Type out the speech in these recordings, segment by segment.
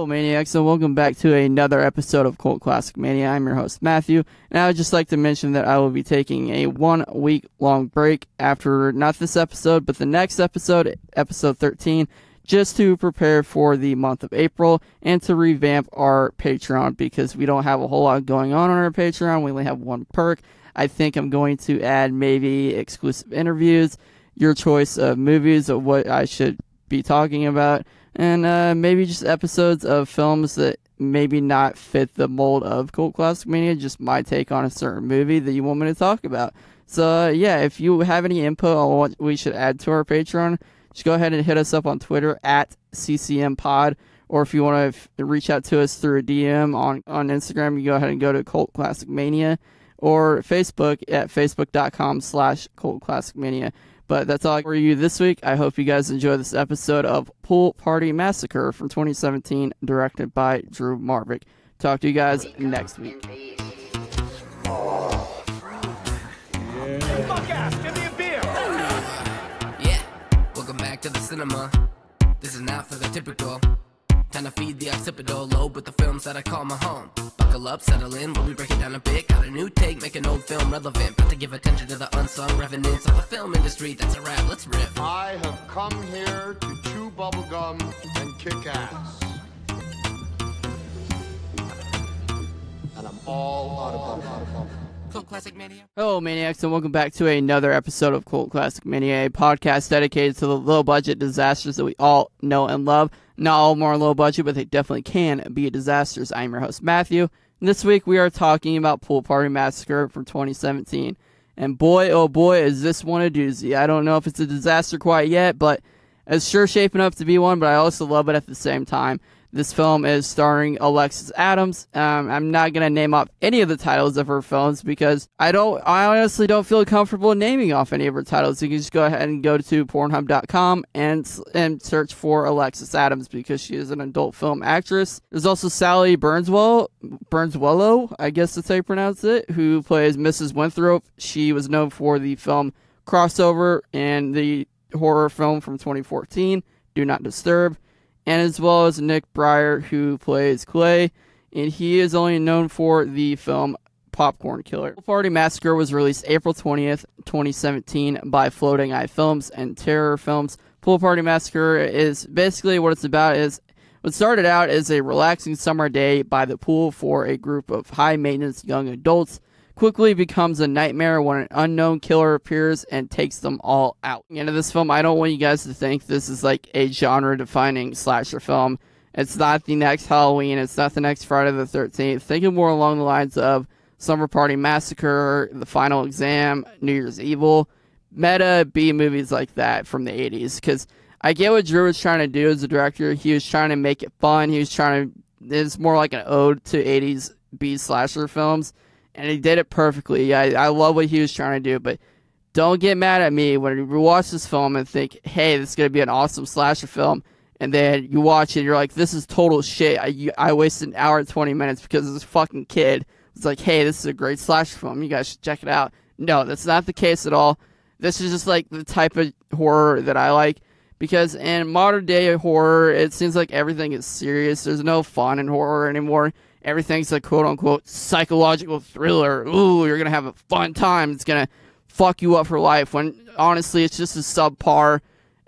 Maniacs, and welcome back to another episode of Cult Classic Mania. I'm your host, Matthew, and I would just like to mention that I will be taking a 1 week long break after not this episode, but the next episode, episode 13, just to prepare for the month of April and to revamp our Patreon because we don't have a whole lot going on our Patreon. We only have one perk. I think I'm going to add maybe exclusive interviews, your choice of movies of what I should be talking about, and maybe just episodes of films that maybe not fit the mold of Cult Classic Mania, just my take on a certain movie that you want me to talk about. So yeah, if you have any input on what we should add to our Patreon, just go ahead and hit us up on Twitter at CCMPod, or if you want to reach out to us through a DM on Instagram, you go ahead and go to Cult Classic Mania, or Facebook at facebook.com/Cult Classic Mania. But that's all for you this week. I hope you guys enjoy this episode of Party Massacre from 2017, directed by Drew Marvick. Talk to you guys next week. Fuck ass, give me a beer! Yeah, welcome back to the cinema. This is not for the typical. Time to feed the occipital lobe with the films that I call my home. Buckle up, settle in, we'll be breaking down a bit. Got a new take, make an old film relevant. About to give attention to the unsung revenants of the film industry. That's a wrap, let's riff. I have come here to chew bubblegum and kick ass. And I'm all out of bubblegum. Cult Classic Mania. Hello, Maniacs, and welcome back to another episode of Cult Classic Mania, a podcast dedicated to the low-budget disasters that we all know and love. Not all more low budget, but they definitely can be disasters. I'm your host, Matthew, and this week we are talking about Party Massacre from 2017. And boy, oh boy, is this one a doozy. I don't know if it's a disaster quite yet, but it's sure shaping up to be one, but I also love it at the same time. This film is starring Alexis Adams. I'm not going to name off any of the titles of her films because I honestly don't feel comfortable naming off any of her titles. You can just go ahead and go to Pornhub.com and search for Alexis Adams because she is an adult film actress. There's also Sally Burnswell, I guess that's how you pronounce it, who plays Mrs. Winthrop. She was known for the film Crossover and the horror film from 2014, Do Not Disturb. And as well as Nick Breyer, who plays Clay, and he is only known for the film Popcorn Killer. Party Massacre was released April 20th, 2017 by Floating Eye Films and Terror Films. Party Massacre is basically what it's about is, what started out as a relaxing summer day by the pool for a group of high-maintenance young adults quickly becomes a nightmare when an unknown killer appears and takes them all out. At the end of this film, I don't want you guys to think this is like a genre-defining slasher film. It's not the next Halloween. It's not the next Friday the 13th. Think of more along the lines of Summer Party Massacre, The Final Exam, New Year's Evil, meta B movies like that from the 80s. Because I get what Drew was trying to do as a director. He was trying to make it fun. He was trying to... It's more like an ode to 80s B slasher films. And he did it perfectly. I love what he was trying to do, but don't get mad at me when you watch this film and think, hey, this is going to be an awesome slasher film, and then you watch it and you're like, this is total shit. I wasted an hour and 20 minutes because of this fucking kid. It's like, hey, this is a great slasher film. You guys should check it out. No, that's not the case at all. This is just like the type of horror that I like, because in modern day horror, it seems like everything is serious. There's no fun in horror anymore. Everything's a quote-unquote psychological thriller. Ooh, you're going to have a fun time. It's going to fuck you up for life. When, honestly, it's just a subpar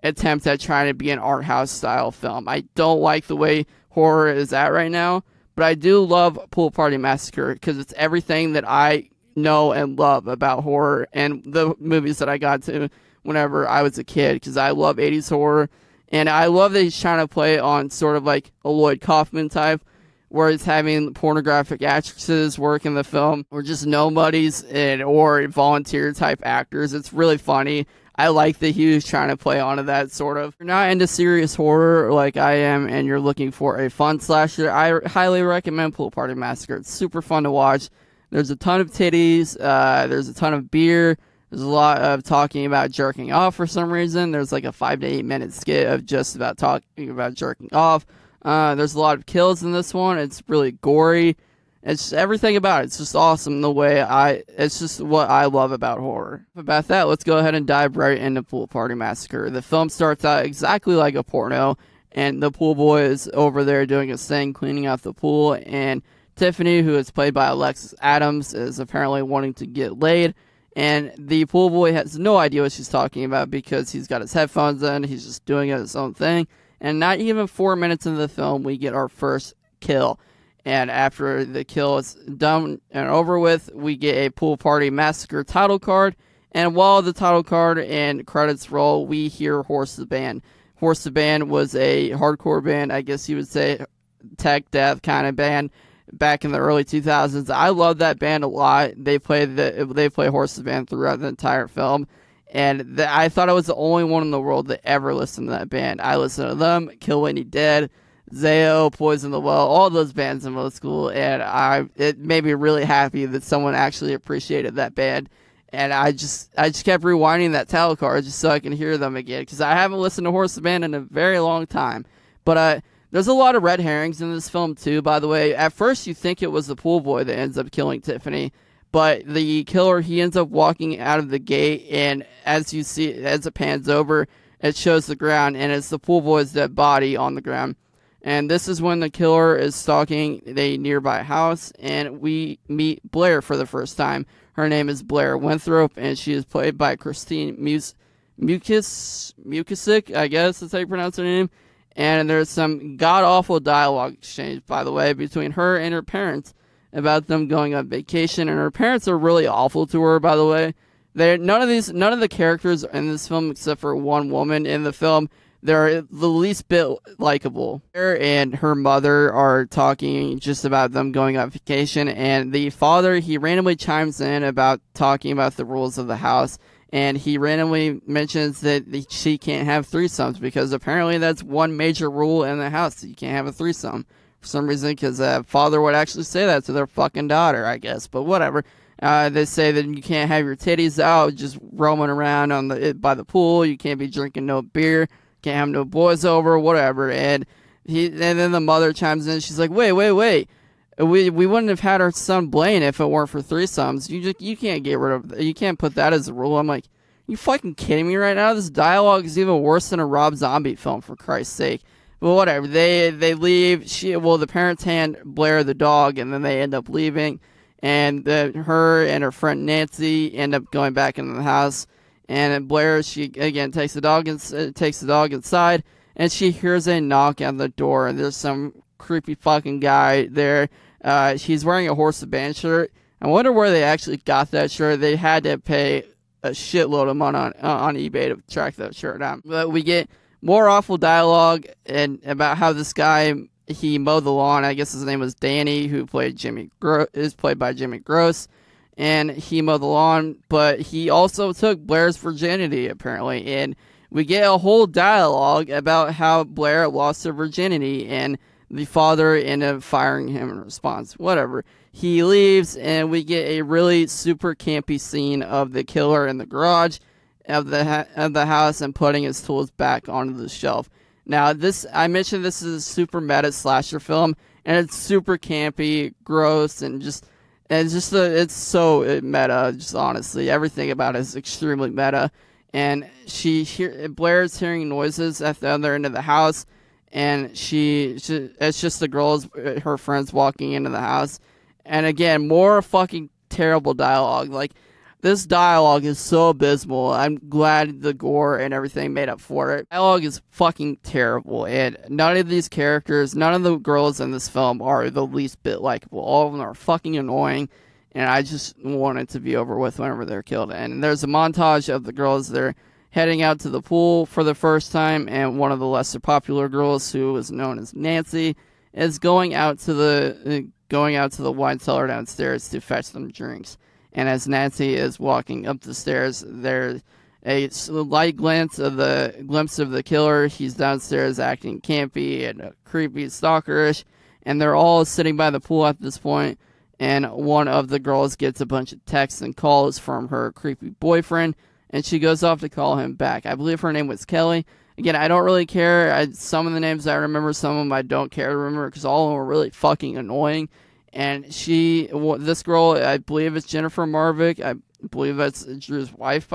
attempt at trying to be an art house style film. I don't like the way horror is at right now, but I do love Party Massacre because it's everything that I know and love about horror and the movies that I got to whenever I was a kid, because I love 80s horror. And I love that he's trying to play on sort of like a Lloyd Kaufman type, where it's having pornographic actresses work in the film, or just nobodies or volunteer type actors. It's really funny. I like that he was trying to play onto that sort of. If you're not into serious horror like I am and you're looking for a fun slasher, I highly recommend Party Massacre. It's super fun to watch. There's a ton of titties. There's a ton of beer. There's a lot of talking about jerking off for some reason. There's like a 5 to 8 minute skit of just about talking about jerking off. There's a lot of kills in this one. It's really gory. It's just everything about it. It's just awesome the way it's just what I love about horror. About that, let's go ahead and dive right into Party Massacre. The film starts out exactly like a porno. and the pool boy is over there doing his thing, cleaning out the pool, and Tiffany, who is played by Alexis Adams, is apparently wanting to get laid, and the pool boy has no idea what she's talking about because he's got his headphones in, he's just doing his own thing, and not even 4 minutes into the film, we get our first kill. And after the kill is done and over with, we get a Pool Party Massacre title card, and while the title card and credits roll, we hear Horse the Band. Horse the Band was a hardcore band, I guess you would say, tech death kind of band, back in the early 2000s. I love that band a lot. They play Horse the Band throughout the entire film, and I thought I was the only one in the world that ever listened to that band. I listened to them, Kill Whitney Dead, Zayo, Poison the Well, all those bands in middle school, and it made me really happy that someone actually appreciated that band. And I just kept rewinding that title card just so I can hear them again, because I haven't listened to Horse the Band in a very long time. But there's a lot of red herrings in this film, too, by the way. At first, you think it was the pool boy that ends up killing Tiffany, but the killer, he ends up walking out of the gate, and as you see, as it pans over, it shows the ground, and it's the pool boy's dead body on the ground. And this is when the killer is stalking a nearby house, and we meet Blair for the first time. Her name is Blair Winthrop, and she is played by Christine Mukasik, I guess that's how you pronounce her name. And there's some god-awful dialogue exchange, by the way, between her and her parents about them going on vacation. And her parents are really awful to her, by the way. None of the characters in this film, except for one woman in the film, they're the least bit likable. Her and her mother are talking just about them going on vacation. And the father, he randomly chimes in about talking about the rules of the house. And he randomly mentions that she can't have threesomes because apparently that's one major rule in the house. You can't have a threesome for some reason, because father would actually say that to their fucking daughter, I guess. But whatever. They say that you can't have your titties out just roaming around by the pool. You can't be drinking no beer. Can't have no boys over, whatever. And then the mother chimes in. She's like, wait. We wouldn't have had our son Blaine if it weren't for threesomes. You can't get rid of, you can't put that as a rule. I'm like, you fucking kidding me right now? This dialogue is even worse than a Rob Zombie film, for Christ's sake. But whatever. They leave. The parents hand Blair the dog, and then they end up leaving. And her and her friend Nancy end up going back into the house. And Blair, she again takes the dog inside, and she hears a knock on the door, and there's some creepy fucking guy there. He's wearing a Horse the Band shirt. I wonder where they actually got that shirt. They had to pay a shitload of money on eBay to track that shirt down. But we get more awful dialogue and about how this guy, he mowed the lawn. I guess his name was Danny, who is played by Jimmy Gross. And he mowed the lawn, but he also took Blair's virginity, apparently. And we get a whole dialogue about how Blair lost her virginity, and the father ended up firing him in response. Whatever. He leaves, and we get a really super campy scene of the killer in the garage of the house and putting his tools back onto the shelf. Now, I mentioned this is a super meta slasher film, and it's super campy, gross, and it's so meta. Just honestly, everything about it is extremely meta. And Blair's hearing noises at the other end of the house, and it's just the girls, her friends, walking into the house. And again, more fucking terrible dialogue. Like, this dialogue is so abysmal. I'm glad the gore and everything made up for it. Dialogue is fucking terrible, and none of these characters, none of the girls in this film are the least bit likable. All of them are fucking annoying, and I just want it to be over with whenever they're killed. And there's a montage of the girls, they're heading out to the pool for the first time, and one of the lesser popular girls, who is known as Nancy, is going out to the wine cellar downstairs to fetch them drinks. And as Nancy is walking up the stairs, there's a light glimpse of the killer. He's downstairs acting campy and creepy, stalkerish, and they're all sitting by the pool at this point. And one of the girls gets a bunch of texts and calls from her creepy boyfriend, and she goes off to call him back. I believe her name was Kelly. Again, I don't really care. Some of the names I remember, some of them I don't care to remember, because all of them are really fucking annoying. And this girl, I believe it's Jennifer Marvick. I believe that's Drew's wife.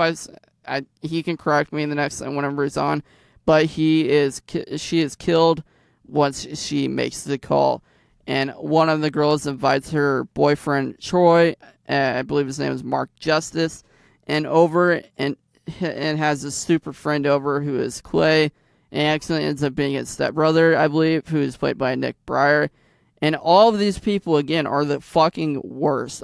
He can correct me in the next time whenever he's on. but she is killed once she makes the call. And one of the girls invites her boyfriend Troy, I believe his name is Mark Justice, and has a super friend over who is Clay, and accidentally ends up being his stepbrother, I believe, who is played by Nick Breyer. And all of these people, again, are the fucking worst.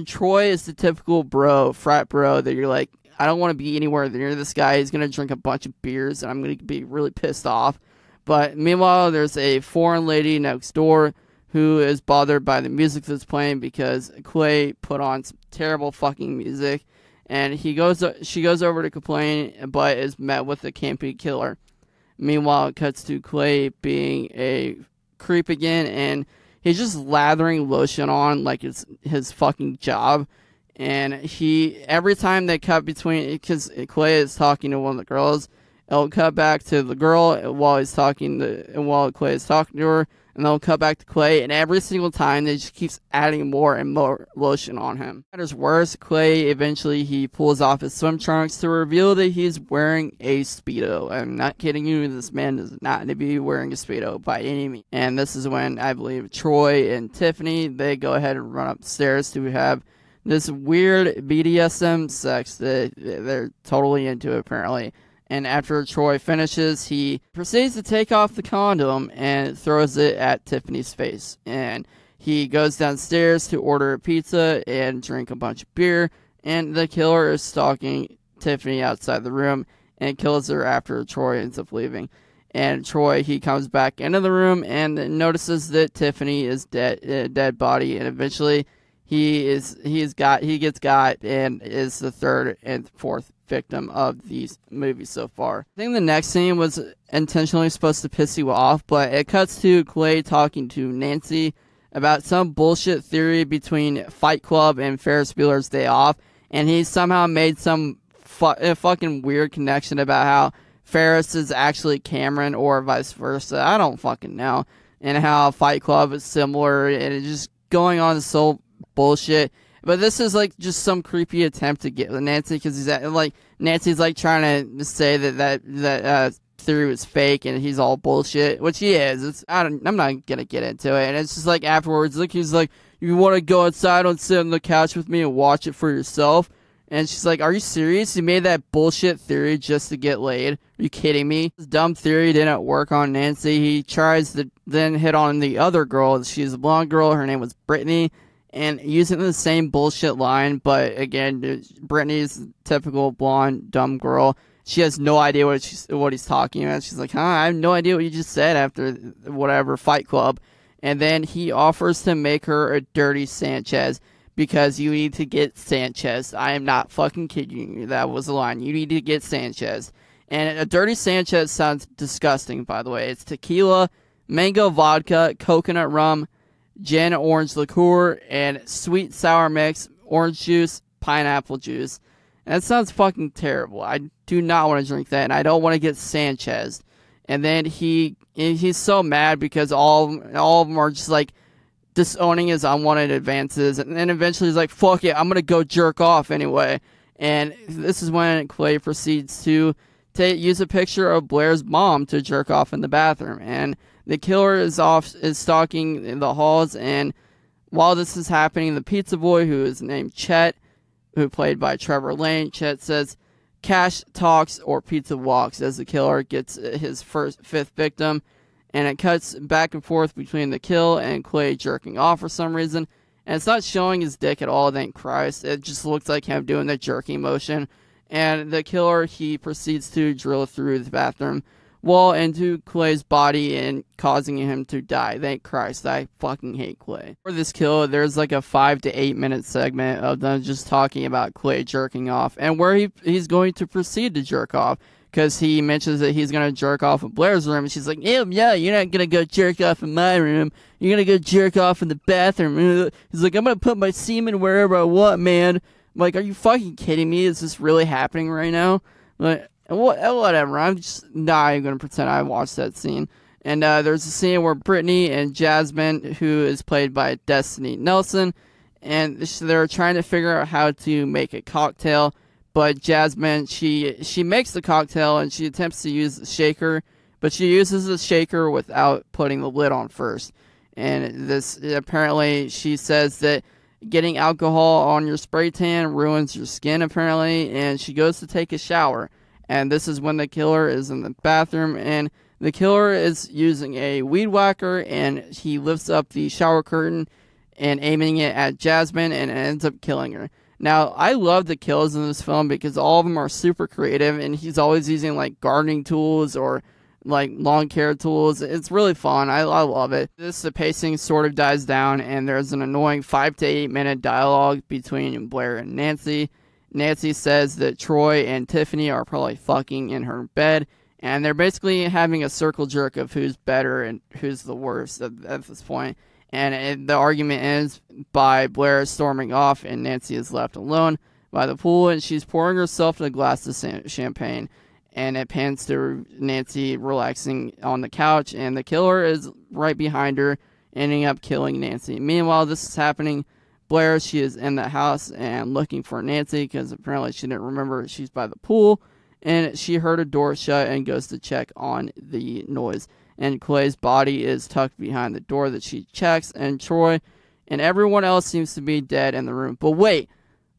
Troy is the typical frat bro, that you're like, I don't want to be anywhere near this guy. He's going to drink a bunch of beers, and I'm going to be really pissed off. But meanwhile, there's a foreign lady next door who is bothered by the music that's playing because Clay put on some terrible fucking music. And she goes over to complain, but is met with a campy killer. Meanwhile, it cuts to Clay being a creep again, and he's just lathering lotion on like it's his fucking job. And every time they cut between, because Clay is talking to one of the girls, it'll cut back to the girl while Clay is talking to her, and they'll cut back to Clay, and every single time they just keeps adding more and more lotion on him. Matters worse, Clay eventually he pulls off his swim trunks to reveal that he's wearing a Speedo. I'm not kidding you, this man does not need to be wearing a Speedo by any means. And this is when I believe Troy and Tiffany, they go ahead and run upstairs to have this weird BDSM sex that they're totally into apparently. And after Troy finishes, he proceeds to take off the condom and throws it at Tiffany's face. And he goes downstairs to order a pizza and drink a bunch of beer. And the killer is stalking Tiffany outside the room and kills her after Troy ends up leaving. And Troy, he comes back into the room and notices that Tiffany is dead, a dead body. And eventually he gets got and is the third and fourth victim of these movies so far. I think the next scene was intentionally supposed to piss you off, but it cuts to Clay talking to Nancy about some bullshit theory between Fight Club and Ferris Bueller's Day Off, and he somehow made some fucking weird connection about how Ferris is actually Cameron or vice versa. I don't fucking know. And how Fight Club is similar, and it's just going on this whole bullshit. But this is like just some creepy attempt to get with Nancy, because Nancy's like trying to say that theory was fake and he's all bullshit, which he is. I'm not gonna get into it. And it's just like afterwards, he's like, you want to go outside and sit on the couch with me and watch it for yourself? And she's like, are you serious? You made that bullshit theory just to get laid? Are you kidding me? This dumb theory didn't work on Nancy. He tries to then hit on the other girl. She's a blonde girl. Her name was Brittany. And using the same bullshit line, but again, Brittany's typical blonde, dumb girl. She has no idea what he's talking about. She's like, I have no idea what you just said after whatever Fight Club. And then he offers to make her a dirty Sanchez because you need to get Sanchez. I am not fucking kidding you. That was the line. You need to get Sanchez. And a dirty Sanchez sounds disgusting, by the way. It's tequila, mango vodka, coconut rum, gin orange liqueur, and sweet sour mix, orange juice, pineapple juice. And that sounds fucking terrible. I do not want to drink that, and I don't want to get Sanchez. And then he's so mad because all of them are just like disowning his unwanted advances. And then eventually he's like, fuck it, I'm going to go jerk off anyway. And this is when Clay proceeds to use a picture of Blair's mom to jerk off in the bathroom. And the killer is stalking in the halls, and while this is happening, the pizza boy, who is named Chet, who played by Trevor Lane, Chet says, cash talks or pizza walks, as the killer gets his fifth victim. And it cuts back and forth between the kill and Clay jerking off for some reason. And it's not showing his dick at all, thank Christ. It just looks like him doing the jerking motion. And the killer, he proceeds to drill through the bathroom wall into Clay's body and causing him to die. Thank Christ, I fucking hate Clay. For this kill, there's like a 5 to 8 minute segment of them just talking about Clay jerking off and where he's going to proceed to jerk off, because he mentions that he's going to jerk off in Blair's room, and she's like, yeah, you're not going to go jerk off in my room. You're going to go jerk off in the bathroom. He's like, I'm going to put my semen wherever I want, man. I'm like, are you fucking kidding me? Is this really happening right now? Like, whatever, I'm just not even going to pretend I watched that scene. And there's a scene where Brittany and Jasmine, who is played by Destiny Nelson, and they're trying to figure out how to make a cocktail But Jasmine, she makes the cocktail and she attempts to use the shaker, but she uses the shaker without putting the lid on first. And this, apparently, she says that getting alcohol on your spray tan ruins your skin, apparently, and she goes to take a shower. And this is when the killer is in the bathroom, and the killer is using a weed whacker, and he lifts up the shower curtain and aiming it at Jasmine, and it ends up killing her. Now, I love the kills in this film because all of them are super creative, and he's always using, like, gardening tools or, like, lawn care tools. It's really fun. I love it. The pacing sort of dies down, and there's an annoying 5 to 8 minute dialogue between Blair and Nancy. Nancy says that Troy and Tiffany are probably fucking in her bed, and they're basically having a circle jerk of who's better and who's the worst at this point. And the argument ends by Blair storming off, and Nancy is left alone by the pool, and she's pouring herself a glass of champagne. And it pans to Nancy relaxing on the couch, and the killer is right behind her, ending up killing Nancy. Meanwhile, this is happening. Blair, she is in the house and looking for Nancy because apparently she didn't remember she's by the pool, and she heard a door shut and goes to check on the noise. And Clay's body is tucked behind the door that she checks, and Troy and everyone else seems to be dead in the room. But wait,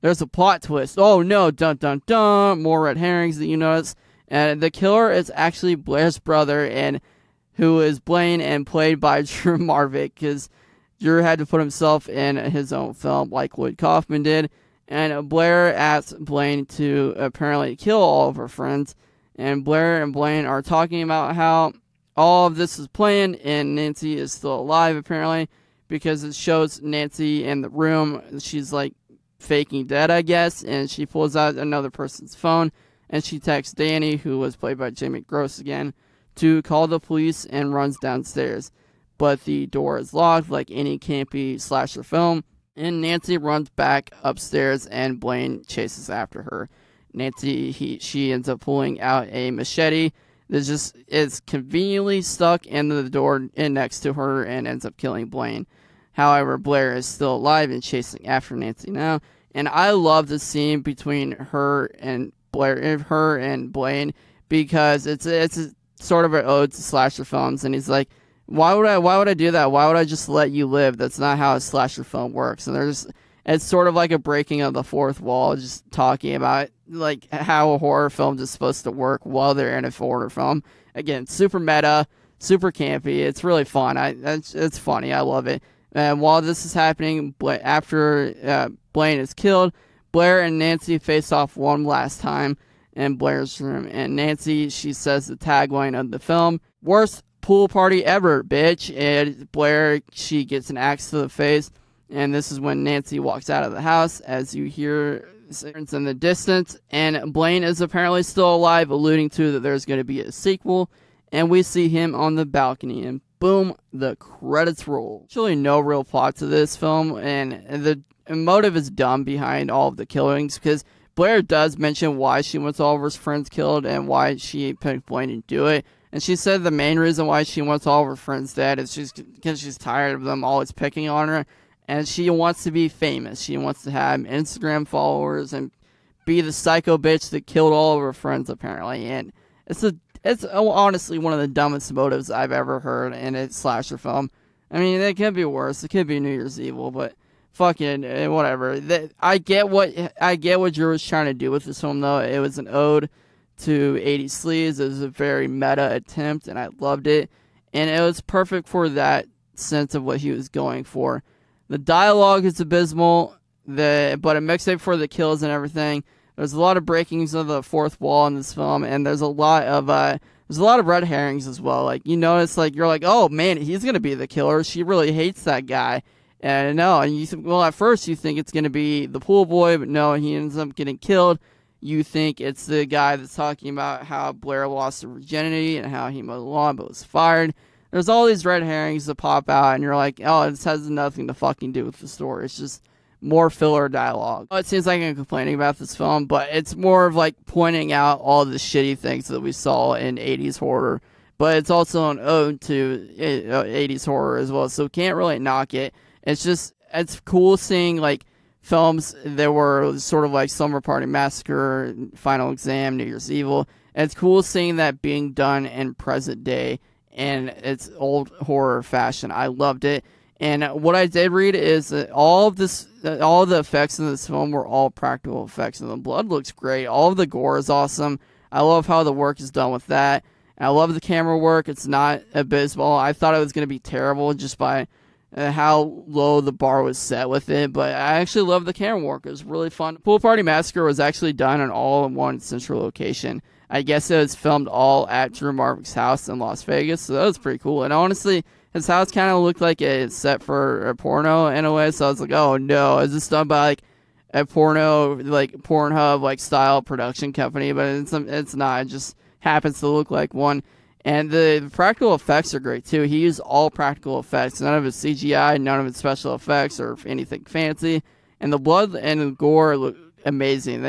there's a plot twist. Oh no, dun dun dun, more red herrings that you notice. And the killer is actually Blair's brother, and who is Blaine and played by Drew Marvick, because Drew had to put himself in his own film like Lloyd Kaufman did. And Blair asks Blaine to apparently kill all of her friends. And Blair and Blaine are talking about how all of this is planned, and Nancy is still alive, apparently, because it shows Nancy in the room. She's, like, faking dead, I guess, and she pulls out another person's phone, and she texts Danny, who was played by Jamie Gross again, to call the police and runs downstairs. But the door is locked, like any campy slasher film, and Nancy runs back upstairs, and Blaine chases after her. Nancy, she ends up pulling out a machete that just is conveniently stuck in the door next to her and ends up killing Blaine. However, Blair is still alive and chasing after Nancy now. And I love the scene between her and Blaine, because it's a sort of an ode to slasher films. And he's like, why would I do that? Why would I just let you live? That's not how a slasher film works. And it's sort of like a breaking of the fourth wall, just talking about like how a horror film is supposed to work while they're in a horror film. Again, super meta, super campy. It's really fun. It's funny. I love it. And while this is happening, after Blaine is killed, Blair and Nancy face off one last time in Blair's room. And Nancy, she says the tagline of the film, "Worst pool party ever, bitch." And Blair, she gets an axe to the face. And this is when Nancy walks out of the house, as you hear sirens in the distance. And Blaine is apparently still alive, alluding to that there's going to be a sequel. And we see him on the balcony, and boom, the credits roll. Actually, no real plot to this film, and the motive is dumb behind all of the killings, because Blair does mention why she wants all of her friends killed and why she picked Blaine to do it. And she said the main reason why she wants all of her friends dead is because she's tired of them always picking on her. And she wants to be famous. She wants to have Instagram followers and be the psycho bitch that killed all of her friends, apparently. And it's honestly one of the dumbest motives I've ever heard in a slasher film. I mean, it could be worse. It could be New Year's Evil, but fucking whatever. I get what Drew was trying to do with this film, though. It was an ode to 80s sleaze. It was a very meta attempt, and I loved it. And it was perfect for that sense of what he was going for. The dialogue is abysmal, but a mixtape for the kills and everything. There's a lot of breakings of the fourth wall in this film, and there's a lot of red herrings as well. Like, you notice, like, you're like, oh man, he's gonna be the killer. She really hates that guy, and no, and at first you think it's gonna be the pool boy, but no, he ends up getting killed. You think it's the guy that's talking about how Blair lost her virginity and how he mowed the lawn but was fired. There's all these red herrings that pop out, and you're like, oh, this has nothing to fucking do with the story. It's just more filler dialogue. It seems like I'm complaining about this film, but it's more of like pointing out all the shitty things that we saw in 80s horror. But it's also an ode to 80s horror as well, so can't really knock it. It's cool seeing like films. There were sort of like Summer Party Massacre, Final Exam, New Year's Evil. And it's cool seeing that being done in present day in its old horror fashion. I loved it. And what I did read is that all of the effects in this film were all practical effects, and the blood looks great. All of the gore is awesome. I love how the work is done with that. And I love the camera work. It's not abysmal. I thought it was going to be terrible just by how low the bar was set with it, but I actually love the camera work. It was really fun. Pool Party Massacre was actually done all in one central location. I guess it was filmed all at Drew Marvick's house in Las Vegas, so that was pretty cool. And honestly, his house kind of looked like it's set for a porno in a way, so I was like, oh no, is this done by like a porno, like Pornhub like style production company? But it's not. It just happens to look like one. And the practical effects are great too. He used all practical effects. None of it's CGI, none of it's special effects or anything fancy. And the blood and the gore look amazing.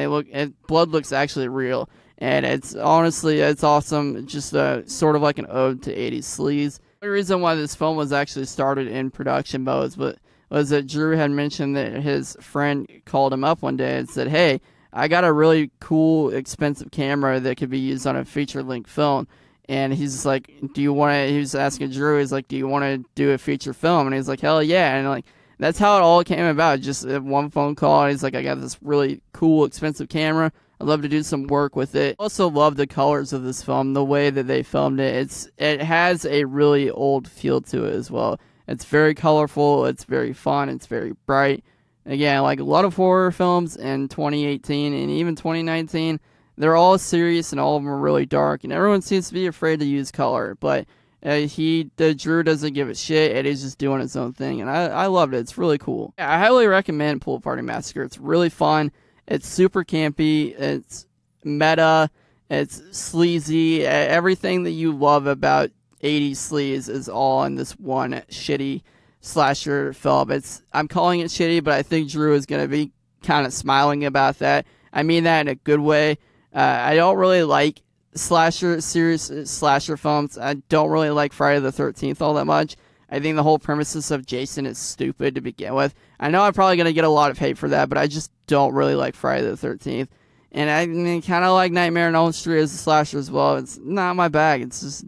Blood looks actually real. And it's awesome. Just sort of like an ode to 80s sleaze. The reason why this film was actually started in production modes was that Drew had mentioned that his friend called him up one day and said, hey, I got a really cool, expensive camera that could be used on a feature-length film. And he's like, he was asking Drew, he's like, do you want to do a feature film? And he's like, hell yeah. And like, that's how it all came about. Just one phone call. And he's like, I got this really cool, expensive camera. I'd love to do some work with it. I also love the colors of this film, the way that they filmed it. It has a really old feel to it as well. It's very colorful. It's very fun. It's very bright. Again, like a lot of horror films in 2018 and even 2019, they're all serious and all of them are really dark, and everyone seems to be afraid to use color, but Drew doesn't give a shit, and he's just doing his own thing, and I loved it. It's really cool. I highly recommend Pool Party Massacre. It's really fun. It's super campy. It's meta. It's sleazy. Everything that you love about 80s sleaze is all in this one shitty slasher film. I'm calling it shitty, but I think Drew is going to be kind of smiling about that. I mean that in a good way. I don't really like serious slasher films. I don't really like Friday the 13th all that much. I think the whole premises of Jason is stupid to begin with. I know I'm probably going to get a lot of hate for that, but I just don't really like Friday the 13th. And I kind of like Nightmare on Elm Street as a slasher as well. It's not my bag. It's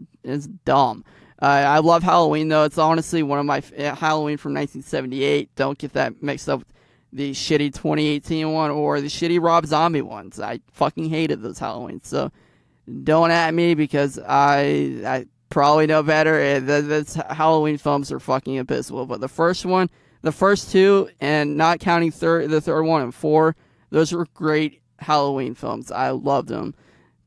dumb. I love Halloween, though. It's honestly one of my Halloween from 1978. Don't get that mixed up with the shitty 2018 one or the shitty Rob Zombie ones. I fucking hated those Halloweens. So don't at me because I probably know better. Those Halloween films are fucking abysmal. But the first two, and not counting the third one and 4, those were great Halloween films. I loved them.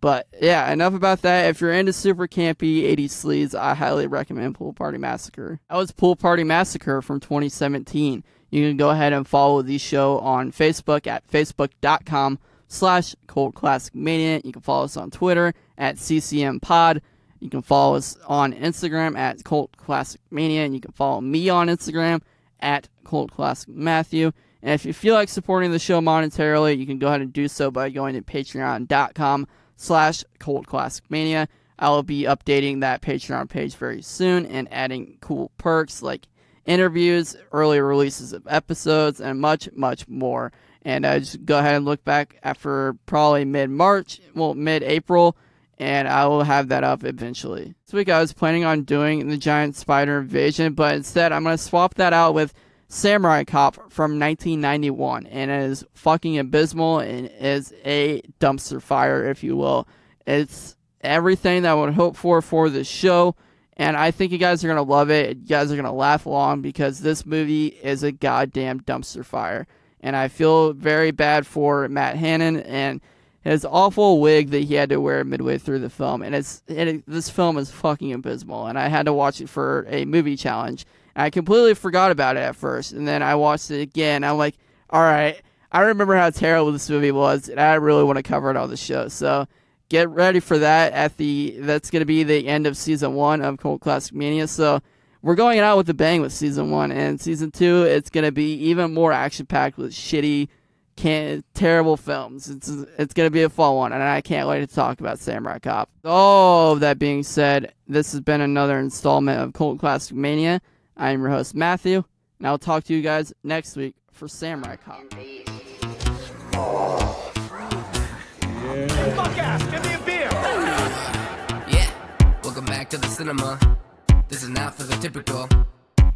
But yeah, enough about that. If you're into super campy 80s sleaze, I highly recommend Pool Party Massacre. That was Pool Party Massacre from 2017. You can go ahead and follow the show on Facebook at facebook.com/Cult Classic Mania. You can follow us on Twitter at CCM Pod. You can follow us on Instagram at Cult Classic Mania. And you can follow me on Instagram at Cult Classic Matthew. And if you feel like supporting the show monetarily, you can go ahead and do so by going to patreon.com/Cult Classic Mania. I will be updating that Patreon page very soon and adding cool perks like interviews, early releases of episodes, and much more. And just go ahead and look back after probably mid-April, and I will have that up eventually. This week I was planning on doing the Giant Spider Invasion, but instead I'm going to swap that out with Samurai Cop from 1991, and it is fucking abysmal and is a dumpster fire, if you will. It's everything that I would hope for this show. And I think you guys are going to love it. You guys are going to laugh along because this movie is a goddamn dumpster fire. And I feel very bad for Matt Hannon and his awful wig that he had to wear midway through the film. And this film is fucking abysmal. And I had to watch it for a movie challenge. And I completely forgot about it at first. And then I watched it again. I'm like, all right, I remember how terrible this movie was. And I really want to cover it on the show. So get ready for that that's going to be the end of season 1 of Cult Classic Mania. So we're going out with a bang with season 1, and season 2, it's going to be even more action-packed with shitty, terrible films. It's going to be a fun one, and I can't wait to talk about Samurai Cop. All of that being said, this has been another installment of Cult Classic Mania. I am your host, Matthew, and I'll talk to you guys next week for Samurai Cop. Fuck ass, give me a beer! Yeah, welcome back to the cinema. This is not for the typical.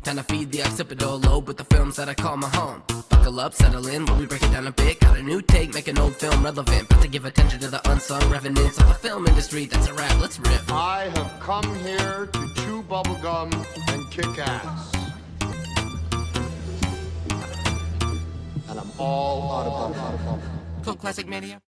Time to feed the occipital lobe with the films that I call my home. Buckle up, settle in, while we break it down a bit. Got a new take, make an old film relevant. About to give attention to the unsung revenants of the film industry. That's a wrap, let's riff. I have come here to chew bubblegum and kick ass. And I'm all out of bubblegum. Cult Classic Mania.